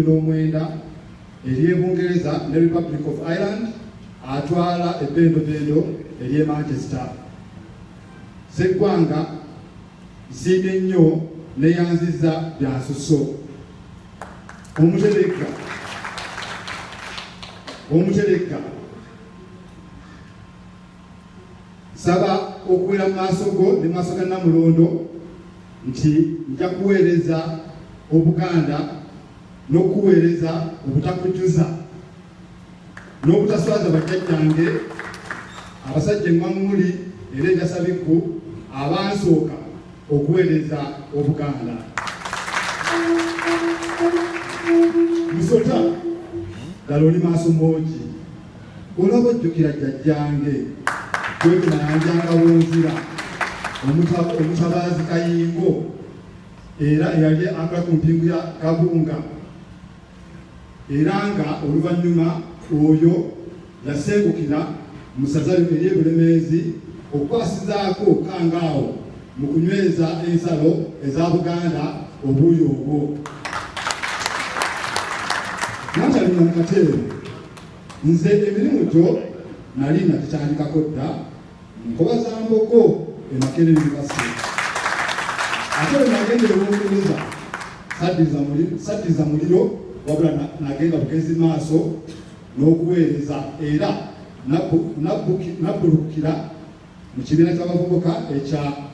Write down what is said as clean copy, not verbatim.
n'omwenda eri Bungereza ne Republic of Ireland atwala ebbendobendo eri Manchester. Sseggwanga nsiimye nnyo neyanziza bya nsusso. Omuteregga saba okuwera mu maaso go ne mu maaso ga Namulondo nti nja kuweereza Obuganda n'okuweereza obutakujuza n'obutaswaza bajjajjange abasajja emmanguli era enjasabikku abansooka okuweereza Obuganda. Musota ddala oli maaso moogi olaba ojjukira jjajjange George Nayanjanga Wonzira omutabaazi Kayingo era eyali akola ku mpingu ya Kabunga era nga oluvannyuma oyo yasengukira mu ssaza ery'Ebulemeezi okukwasizaako kangaawo mu kunyweza ensalo eza Buganda obuuyi obwo. Natali Nakateero nze emirimu gyo nali nakitandikako dda nkoba za Mbogo e Makerere University. Ate bwe nagendera Obungereza saddiza muliro wabula nagenda bugezi maaso n'okuweereza era nabbulukira mu kibiina ky'abavubuka ekya